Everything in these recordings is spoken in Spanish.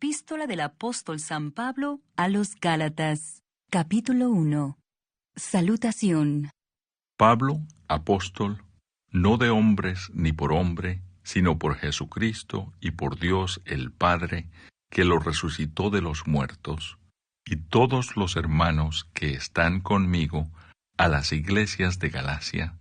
Epístola del apóstol San Pablo a los Gálatas, capítulo 1. Salutación. Pablo, apóstol, no de hombres ni por hombre, sino por Jesucristo y por Dios el Padre, que lo resucitó de los muertos, y todos los hermanos que están conmigo, a las iglesias de Galacia,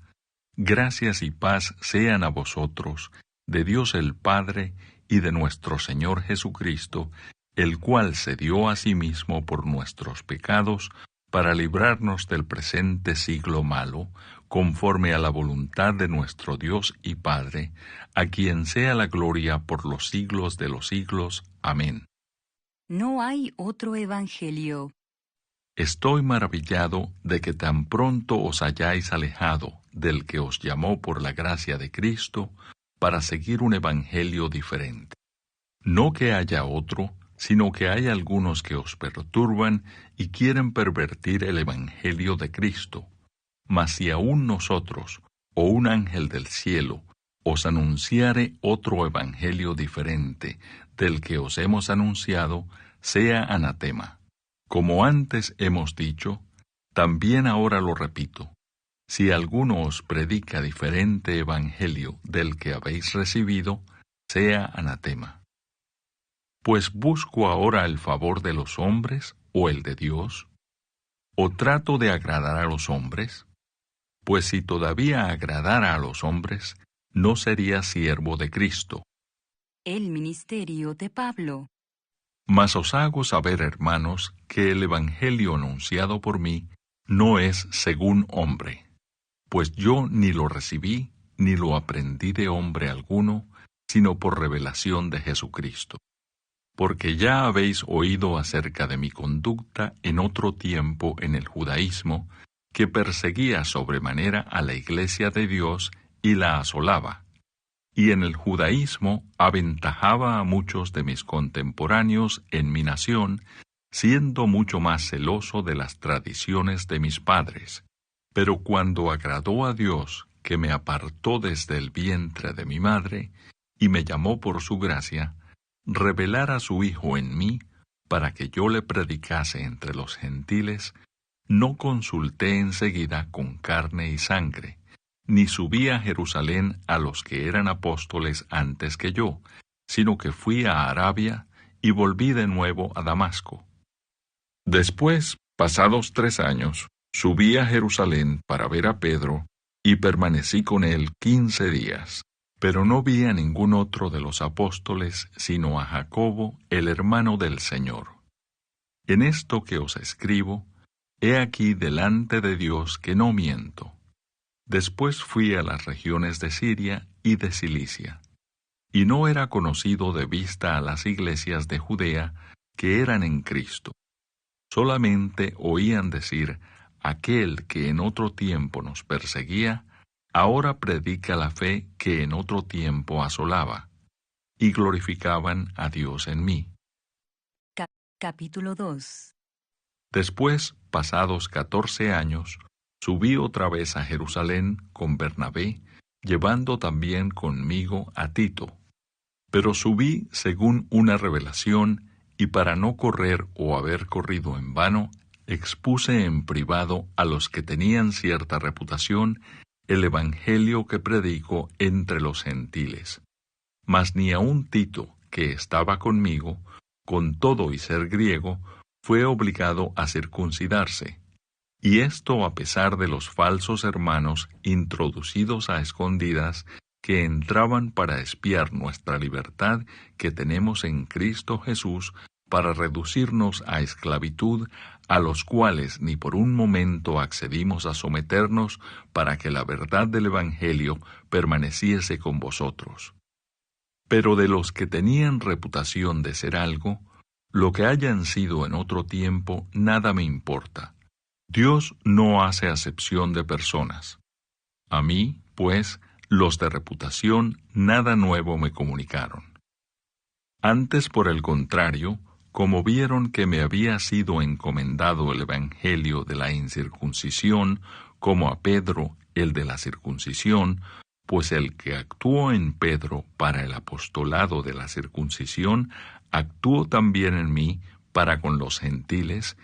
gracias y paz sean a vosotros, de Dios el Padre y de nuestro Señor Jesucristo, el cual se dio a sí mismo por nuestros pecados, para librarnos del presente siglo malo, conforme a la voluntad de nuestro Dios y Padre, a quien sea la gloria por los siglos de los siglos. Amén. No hay otro evangelio. Estoy maravillado de que tan pronto os hayáis alejado del que os llamó por la gracia de Cristo para seguir un evangelio diferente. No que haya otro, sino que hay algunos que os perturban y quieren pervertir el evangelio de Cristo. Mas si aún nosotros, o un ángel del cielo, os anunciare otro evangelio diferente del que os hemos anunciado, sea anatema. Como antes hemos dicho, también ahora lo repito. Si alguno os predica diferente evangelio del que habéis recibido, sea anatema. Pues busco ahora el favor de los hombres o el de Dios, ¿o trato de agradar a los hombres? Pues si todavía agradara a los hombres, no sería siervo de Cristo. El ministerio de Pablo. Mas os hago saber, hermanos, que el evangelio anunciado por mí no es según hombre. Pues yo ni lo recibí, ni lo aprendí de hombre alguno, sino por revelación de Jesucristo. Porque ya habéis oído acerca de mi conducta en otro tiempo en el judaísmo, que perseguía sobremanera a la iglesia de Dios y la asolaba. Y en el judaísmo aventajaba a muchos de mis contemporáneos en mi nación, siendo mucho más celoso de las tradiciones de mis padres. Pero cuando agradó a Dios, que me apartó desde el vientre de mi madre, y me llamó por su gracia, revelar a su Hijo en mí, para que yo le predicase entre los gentiles, no consulté enseguida con carne y sangre, ni subí a Jerusalén a los que eran apóstoles antes que yo, sino que fui a Arabia y volví de nuevo a Damasco. Después, pasados 3 años, subí a Jerusalén para ver a Pedro, y permanecí con él 15 días. Pero no vi a ningún otro de los apóstoles, sino a Jacobo, el hermano del Señor. En esto que os escribo, he aquí delante de Dios que no miento. Después fui a las regiones de Siria y de Cilicia, y no era conocido de vista a las iglesias de Judea que eran en Cristo. Solamente oían decir, aquel que en otro tiempo nos perseguía, ahora predica la fe que en otro tiempo asolaba, y glorificaban a Dios en mí. Capítulo 2. Después, pasados 14 años, subí otra vez a Jerusalén con Bernabé, llevando también conmigo a Tito. Pero subí según una revelación, y para no correr o haber corrido en vano, expuse en privado a los que tenían cierta reputación el evangelio que predico entre los gentiles. Mas ni aun Tito, que estaba conmigo, con todo y ser griego, fue obligado a circuncidarse. Y esto a pesar de los falsos hermanos introducidos a escondidas que entraban para espiar nuestra libertad que tenemos en Cristo Jesús, para reducirnos a esclavitud, a los cuales ni por un momento accedimos a someternos, para que la verdad del Evangelio permaneciese con vosotros. Pero de los que tenían reputación de ser algo, lo que hayan sido en otro tiempo, nada me importa. Dios no hace acepción de personas. A mí, pues, los de reputación nada nuevo me comunicaron. Antes, por el contrario, como vieron que me había sido encomendado el evangelio de la incircuncisión, como a Pedro el de la circuncisión, pues el que actuó en Pedro para el apostolado de la circuncisión actuó también en mí para con los gentiles,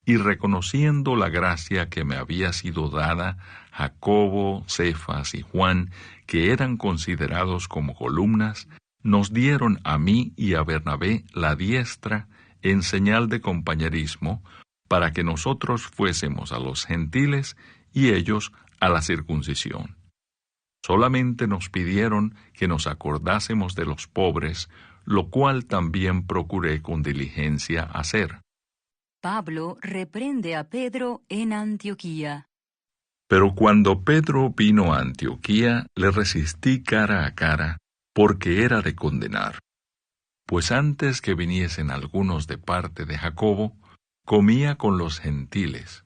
y reconociendo la gracia que me había sido dada, Jacobo, Cefas y Juan, que eran considerados como columnas, nos dieron a mí y a Bernabé la diestra en señal de compañerismo, para que nosotros fuésemos a los gentiles y ellos a la circuncisión. Solamente nos pidieron que nos acordásemos de los pobres, lo cual también procuré con diligencia hacer. Pablo reprende a Pedro en Antioquía. Pero cuando Pedro vino a Antioquía, le resistí cara a cara, porque era de condenar. Pues antes que viniesen algunos de parte de Jacobo, comía con los gentiles,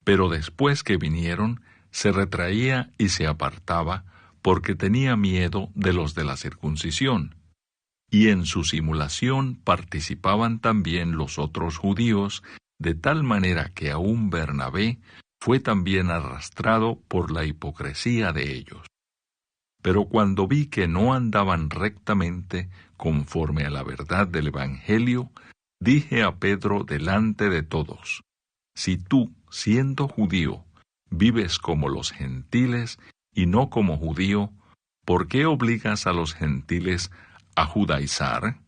pero después que vinieron, se retraía y se apartaba, porque tenía miedo de los de la circuncisión. Y en su simulación participaban también los otros judíos, de tal manera que aún Bernabé fue también arrastrado por la hipocresía de ellos. Pero cuando vi que no andaban rectamente conforme a la verdad del Evangelio, dije a Pedro delante de todos: si tú, siendo judío, vives como los gentiles y no como judío, ¿por qué obligas a los gentiles a judaizar?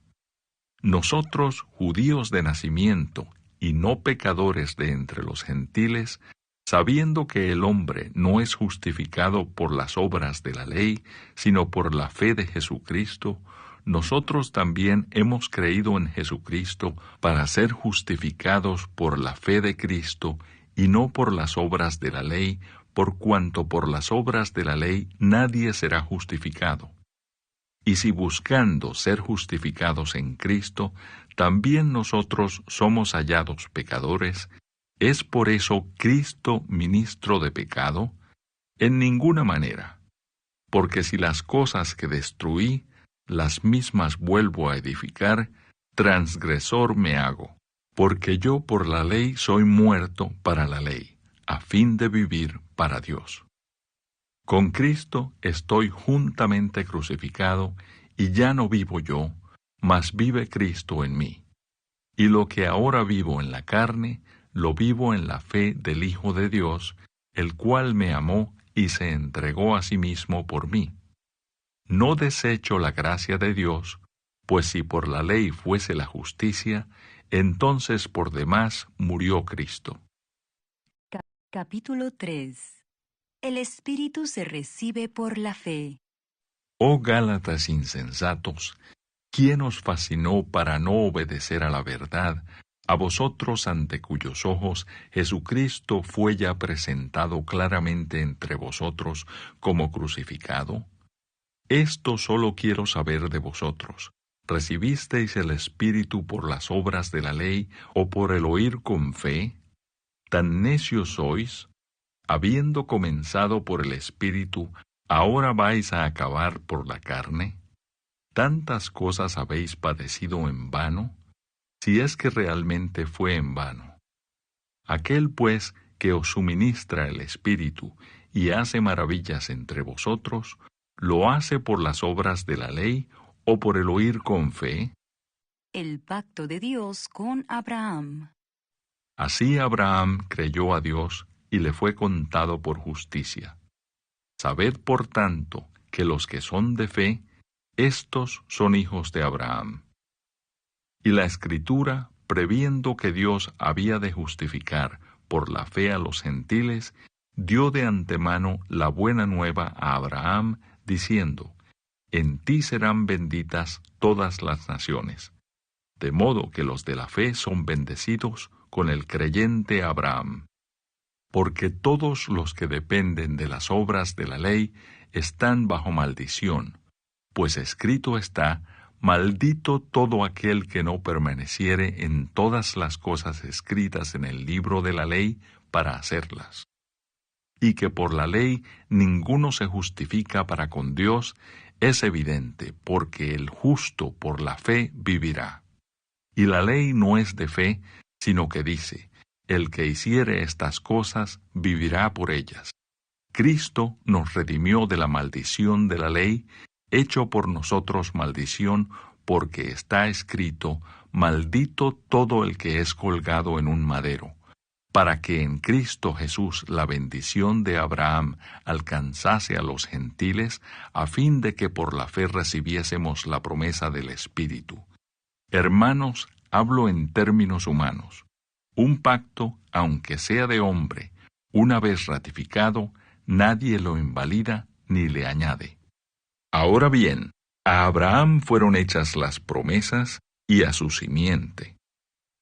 Nosotros, judíos de nacimiento y no pecadores de entre los gentiles, sabiendo que el hombre no es justificado por las obras de la ley, sino por la fe de Jesucristo, nosotros también hemos creído en Jesucristo para ser justificados por la fe de Cristo y no por las obras de la ley, por cuanto por las obras de la ley nadie será justificado. Y si buscando ser justificados en Cristo, también nosotros somos hallados pecadores, ¿es por eso Cristo ministro de pecado? En ninguna manera. Porque si las cosas que destruí, las mismas vuelvo a edificar, transgresor me hago. Porque yo por la ley soy muerto para la ley, a fin de vivir para Dios. Con Cristo estoy juntamente crucificado, y ya no vivo yo, mas vive Cristo en mí. Y lo que ahora vivo en la carne, lo vivo en la fe del Hijo de Dios, el cual me amó y se entregó a sí mismo por mí. No desecho la gracia de Dios, pues si por la ley fuese la justicia, entonces por demás murió Cristo. Capítulo 3. El Espíritu se recibe por la fe. Oh Gálatas insensatos, ¿quién os fascinó para no obedecer a la verdad, a vosotros ante cuyos ojos Jesucristo fue ya presentado claramente entre vosotros como crucificado? Esto solo quiero saber de vosotros. ¿Recibisteis el Espíritu por las obras de la ley o por el oír con fe? ¿Tan necios sois? Habiendo comenzado por el Espíritu, ¿ahora vais a acabar por la carne? ¿Tantas cosas habéis padecido en vano? Si es que realmente fue en vano. Aquel, pues, que os suministra el Espíritu y hace maravillas entre vosotros, ¿lo hace por las obras de la ley o por el oír con fe? El pacto de Dios con Abraham. Así Abraham creyó a Dios y le fue contado por justicia. Sabed, por tanto, que los que son de fe, estos son hijos de Abraham. Y la Escritura, previendo que Dios había de justificar por la fe a los gentiles, dio de antemano la buena nueva a Abraham, diciendo: en ti serán benditas todas las naciones. De modo que los de la fe son bendecidos con el creyente Abraham. Porque todos los que dependen de las obras de la ley están bajo maldición, pues escrito está: maldito todo aquel que no permaneciere en todas las cosas escritas en el libro de la ley para hacerlas. Y que por la ley ninguno se justifica para con Dios, es evidente, porque el justo por la fe vivirá. Y la ley no es de fe, sino que dice: el que hiciere estas cosas vivirá por ellas. Cristo nos redimió de la maldición de la ley, hecho por nosotros maldición, porque está escrito, maldito todo el que es colgado en un madero, para que en Cristo Jesús la bendición de Abraham alcanzase a los gentiles, a fin de que por la fe recibiésemos la promesa del Espíritu. Hermanos, hablo en términos humanos. Un pacto, aunque sea de hombre, una vez ratificado, nadie lo invalida ni le añade. Ahora bien, a Abraham fueron hechas las promesas y a su simiente.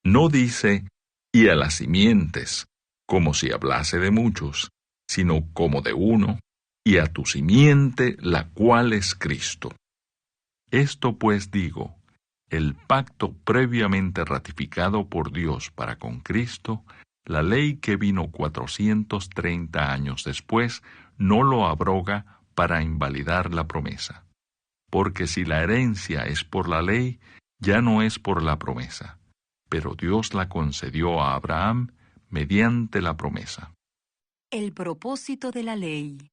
No dice, y a las simientes, como si hablase de muchos, sino como de uno, y a tu simiente, la cual es Cristo. Esto pues digo, el pacto previamente ratificado por Dios para con Cristo, la ley que vino 430 años después, no lo abroga para invalidar la promesa. Porque si la herencia es por la ley, ya no es por la promesa, pero Dios la concedió a Abraham mediante la promesa. El propósito de la ley.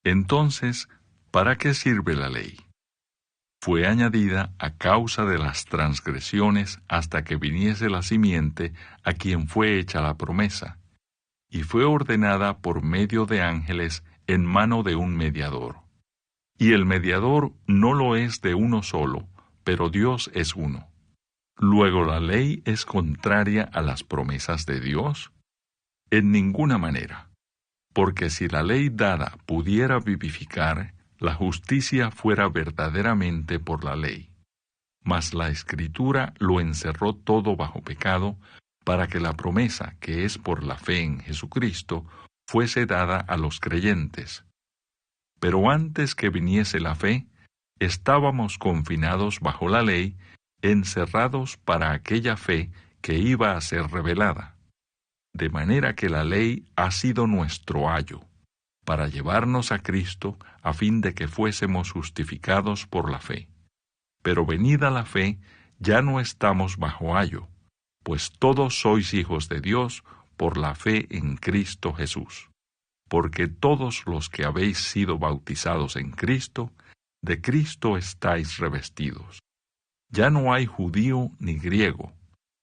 Entonces, ¿para qué sirve la ley? Fue añadida a causa de las transgresiones hasta que viniese la simiente a quien fue hecha la promesa, y fue ordenada por medio de ángeles en mano de un mediador. Y el mediador no lo es de uno solo, pero Dios es uno. ¿Luego la ley es contraria a las promesas de Dios? En ninguna manera, porque si la ley dada pudiera vivificar, la justicia fuera verdaderamente por la ley. Mas la Escritura lo encerró todo bajo pecado, para que la promesa, que es por la fe en Jesucristo, fuese dada a los creyentes. Pero antes que viniese la fe, estábamos confinados bajo la ley, encerrados para aquella fe que iba a ser revelada. De manera que la ley ha sido nuestro ayo, para llevarnos a Cristo a fin de que fuésemos justificados por la fe. Pero venida la fe, ya no estamos bajo ayo, pues todos sois hijos de Dios por la fe en Cristo Jesús. Porque todos los que habéis sido bautizados en Cristo, de Cristo estáis revestidos. Ya no hay judío ni griego,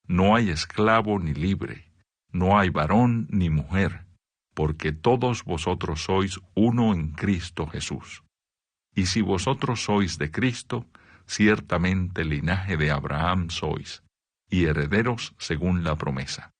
no hay esclavo ni libre, no hay varón ni mujer, porque todos vosotros sois uno en Cristo Jesús. Y si vosotros sois de Cristo, ciertamente linaje de Abraham sois, y herederos según la promesa.